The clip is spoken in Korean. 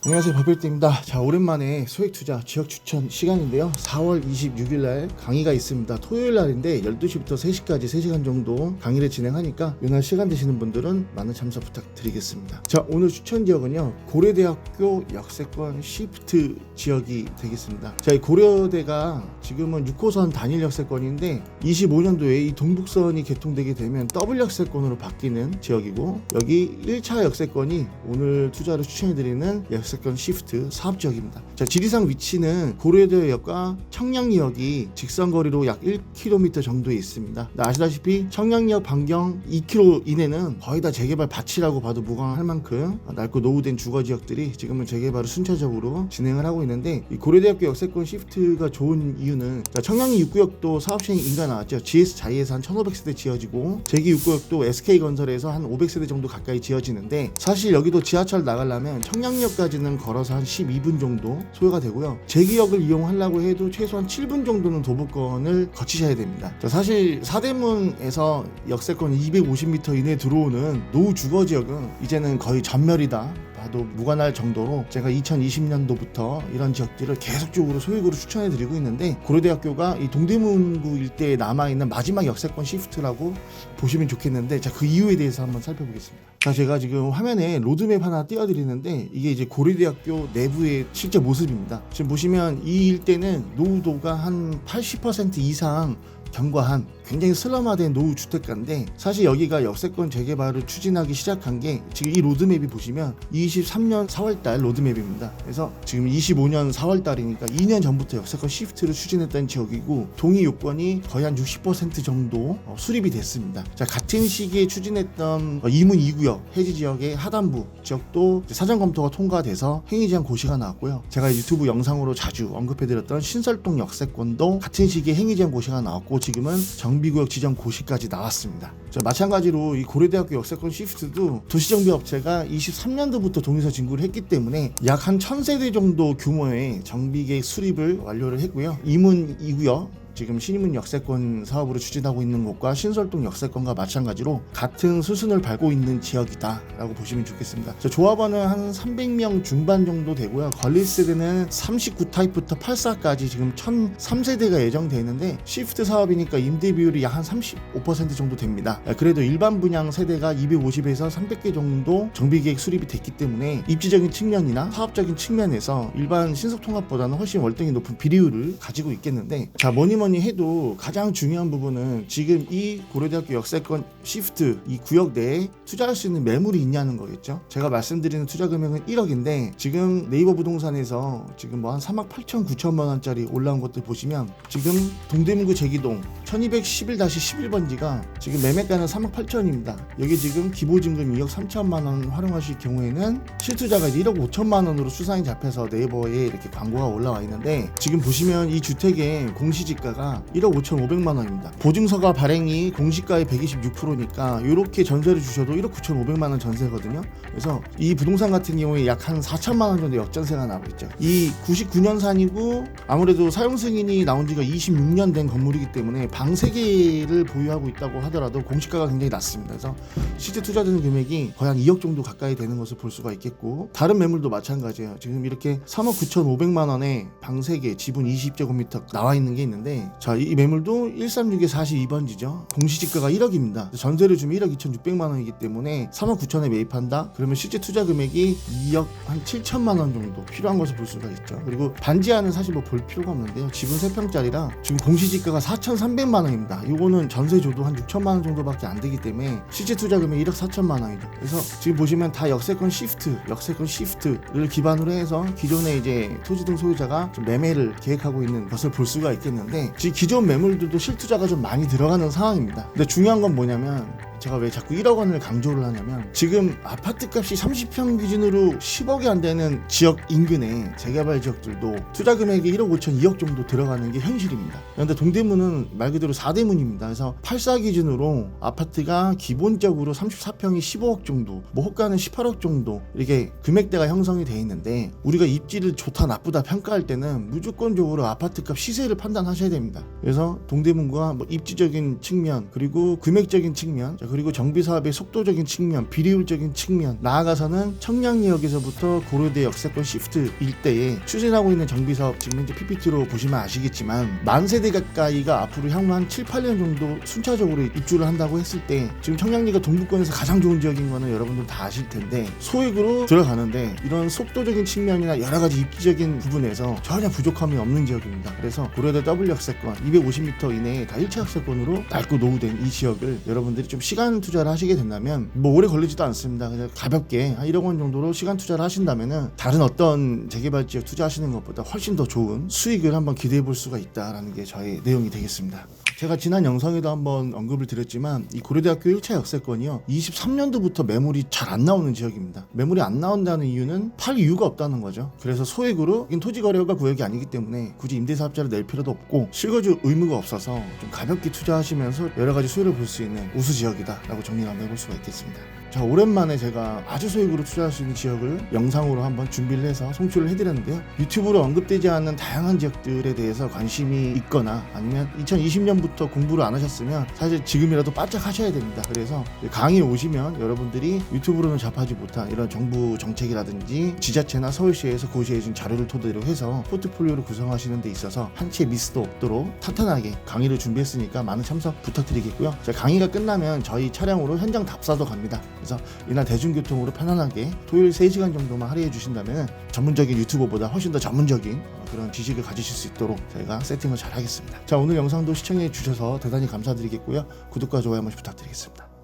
안녕하세요, 버빌트입니다. 자, 오랜만에 소액투자 지역 추천 시간인데요. 4월 26일날 강의가 있습니다. 토요일날인데 12시부터 3시까지 3시간 정도 강의를 진행하니까 이날 시간 되시는 분들은 많은 참석 부탁드리겠습니다. 자, 오늘 추천 지역은요, 고려대학교 역세권 시프트 지역이 되겠습니다. 자, 이 고려대가 지금은 6호선 단일 역세권인데 25년도에 이 동북선이 개통되게 되면 더블 역세권으로 바뀌는 지역이고, 여기 1차 역세권이 오늘 투자를 추천해드리는 역세권 시프트 사업지역입니다. 자, 지리상 위치는 고려대역과 청량리역이 직선거리로 약 1km 정도에 있습니다. 아시다시피 청량리역 반경 2km 이내는 거의 다 재개발 밭이라고 봐도 무방할 만큼 낡고 노후된 주거지역들이 지금은 재개발을 순차적으로 진행을 하고 있는데, 이 고려대학교 역세권 시프트가 좋은 이유는, 청량리 6구역도 사업시행 인가 나왔죠. GS 자이에서 한 1500세대 지어지고, 제기 6구역도 SK건설에서 한 500세대 정도 가까이 지어지는데, 사실 여기도 지하철 나가려면 청량리역까지는 걸어서 한 12분 정도 소요가 되고요. 제기역을 이용하려고 해도 최소한 7분 정도는 도보권을 거치셔야 됩니다. 사실 사대문에서 역세권 250m 이내에 들어오는 노후 주거지역은 이제는 거의 전멸이다 봐도 무관할 정도로 제가 2020년도부터 이런 지역들을 계속적으로 소액으로 추천해드리고 있는데, 고려대학교가 이 동대문구 일대에 남아있는 마지막 역세권 시프트라고 보시면 좋겠는데, 자, 그 이유에 대해서 한번 살펴보겠습니다. 자, 제가 지금 화면에 로드맵 하나 띄워드리는데, 이게 이제 고려대학교 내부의 실제 모습입니다. 지금 보시면 이 일대는 노후도가 한 80% 이상 경과한 굉장히 슬럼화된 노후 주택가인데, 사실 여기가 역세권 재개발을 추진하기 시작한 게 지금 이 로드맵이 보시면 23년 4월달 로드맵입니다. 그래서 지금 25년 4월달이니까 2년 전부터 역세권 시프트를 추진했던 지역이고, 동의 요건이 거의 한 60% 정도 수립이 됐습니다. 자, 같은 시기에 추진했던 이문 2구역 해지 지역의 하단부 지역도 사전 검토가 통과돼서 행위 제한 고시가 나왔고요. 제가 유튜브 영상으로 자주 언급해드렸던 신설동 역세권도 같은 시기에 행위 제한 고시가 나왔고, 지금은 정비구역 지정 고시까지 나왔습니다. 자, 마찬가지로 이 고려대학교 역세권 시프트도 도시정비업체가 23년도부터 동의서 진구를 했기 때문에 약 한 1000세대 정도 규모의 정비계획 수립을 완료를 했고요. 이문 2구역 지금 신이문 역세권 사업으로 추진하고 있는 곳과 신설동 역세권과 마찬가지로 같은 수순을 밟고 있는 지역이다 라고 보시면 좋겠습니다. 조합원은 한 300명 중반 정도 되고요. 건립세대는 39타입부터 84까지 지금 1003세대가 예정되어 있는데, 시프트 사업이니까 임대 비율이 약 한 35% 정도 됩니다. 그래도 일반 분양 세대가 250에서 300개 정도 정비계획 수립이 됐기 때문에 입지적인 측면이나 사업적인 측면에서 일반 신속통합보다는 훨씬 월등히 높은 비례율을 가지고 있겠는데, 자, 뭐니 해도 가장 중요한 부분은 지금 이 고려대학교 역세권 시프트 이 구역 내에 투자할 수 있는 매물이 있냐는 거겠죠. 제가 말씀드리는 투자 금액은 1억인데 지금 네이버 부동산에서 지금 뭐 한 3억 8천 9천만 원짜리 올라온 것들 보시면, 지금 동대문구 제기동 1211-11번지가 지금 매매가는 3억 8천입니다. 여기 지금 기보증금 2억 3천만 원 활용하실 경우에는 실투자가 이제 1억 5천만 원으로 수상이 잡혀서 네이버에 이렇게 광고가 올라와 있는데, 지금 보시면 이 주택의 공시지가 1억 5,500만 원입니다. 보증서가 발행이 공시가의 126%니까 이렇게 전세를 주셔도 1억 9,500만 원 전세거든요. 그래서 이 부동산 같은 경우에 약 한 4천만 원 정도 역전세가 나오고 있죠. 이 99년산이고 아무래도 사용 승인이 나온 지가 26년 된 건물이기 때문에 방 3개를 보유하고 있다고 하더라도 공시가가 굉장히 낮습니다. 그래서 실제 투자되는 금액이 거의 한 2억 정도 가까이 되는 것을 볼 수가 있겠고, 다른 매물도 마찬가지예요. 지금 이렇게 3억 9,500만 원에 방 3개 지분 20제곱미터 나와 있는 게 있는데, 자, 이 매물도 136의 42번지죠. 공시지가가 1억입니다. 전세를 주면 1억 2,600만 원이기 때문에 3억 9천에 매입한다? 그러면 실제 투자 금액이 2억 한 7천만 원 정도 필요한 것을 볼 수가 있죠. 그리고 반지하는 사실 뭐 볼 필요가 없는데요. 지분 3평짜리라 지금 공시지가가 4,300만 원입니다. 이거는 전세 줘도 한 6천만 원 정도밖에 안 되기 때문에 실제 투자 금액 1억 4천만 원이죠. 그래서 지금 보시면 다 역세권 시프트를 기반으로 해서 기존의 이제 토지 등 소유자가 좀 매매를 계획하고 있는 것을 볼 수가 있겠는데, 지금 기존 매물들도 실투자가 좀 많이 들어가는 상황입니다. 근데 중요한 건 뭐냐면, 제가 왜 자꾸 1억 원을 강조를 하냐면, 지금 아파트 값이 30평 기준으로 10억이 안 되는 지역 인근에 재개발 지역들도 투자 금액이 1억 5천 2억 정도 들어가는 게 현실입니다. 그런데 동대문은 말 그대로 4대문입니다. 그래서 84 기준으로 아파트가 기본적으로 34평이 15억 정도, 뭐 호가는 18억 정도 이렇게 금액대가 형성이 돼 있는데, 우리가 입지를 좋다 나쁘다 평가할 때는 무조건적으로 아파트값 시세를 판단하셔야 됩니다. 그래서 동대문과 뭐 입지적인 측면 그리고 금액적인 측면, 자, 그리고 정비 사업의 속도적인 측면, 비효율적인 측면, 나아가서는 청량리역에서부터 고려대 역세권 시프트 일대에 추진하고 있는 정비 사업, 지금 현재 PPT로 보시면 아시겠지만 만 세대 가까이가 앞으로 향후 한 7, 8년 정도 순차적으로 입주를 한다고 했을 때 지금 청량리가 동부권에서 가장 좋은 지역인 거는 여러분들 다 아실 텐데 소액으로 들어가는데 이런 속도적인 측면이나 여러 가지 입지적인 부분에서 전혀 부족함이 없는 지역입니다. 그래서 고려대 W 역세권 250m 이내에 다 1차 역세권으로 낡고 노후된 이 지역을 여러분들이 좀 시간 투자를 하시게 된다면 뭐 오래 걸리지도 않습니다. 그냥 가볍게 한 1억 원 정도로 시간 투자를 하신다면은 다른 어떤 재개발 지역 투자하시는 것보다 훨씬 더 좋은 수익을 한번 기대해 볼 수가 있다라는 게 저의 내용이 되겠습니다. 제가 지난 영상에도 한번 언급을 드렸지만 이 고려대학교 1차 역세권이요 23년도부터 매물이 잘 안 나오는 지역입니다. 매물이 안 나온다는 이유는 팔 이유가 없다는 거죠. 그래서 소액으로 토지 거래가 구역이 아니기 때문에 굳이 임대사업자를 낼 필요도 없고 실거주 의무가 없어서 좀 가볍게 투자하시면서 여러 가지 수혜를 볼 수 있는 우수 지역이다라고 정리를 한번 해볼 수가 있겠습니다. 자, 오랜만에 제가 아주 소액으로 투자할 수 있는 지역을 영상으로 한번 준비를 해서 송출을 해드렸는데요. 유튜브로 언급되지 않는 다양한 지역들에 대해서 관심이 있거나 아니면 2020년부터 공부를 안 하셨으면 사실 지금이라도 바짝 하셔야 됩니다. 그래서 강의 오시면 여러분들이 유튜브로는 접하지 못한 이런 정부 정책이라든지 지자체나 서울시에서 고시해 준 자료를 토대로 해서 포트폴리오를 구성하시는 데 있어서 한 채 미스도 없도록 탄탄하게 강의를 준비했으니까 많은 참석 부탁드리겠고요. 자, 강의가 끝나면 저희 차량으로 현장 답사도 갑니다. 그래서 이날 대중교통으로 편안하게 토요일 3시간 정도만 할애해 주신다면 전문적인 유튜버보다 훨씬 더 전문적인 그런 지식을 가지실 수 있도록 저희가 세팅을 잘 하겠습니다. 자, 오늘 영상도 시청해 주셔서 대단히 감사드리겠고요. 구독과 좋아요 한 번씩 부탁드리겠습니다.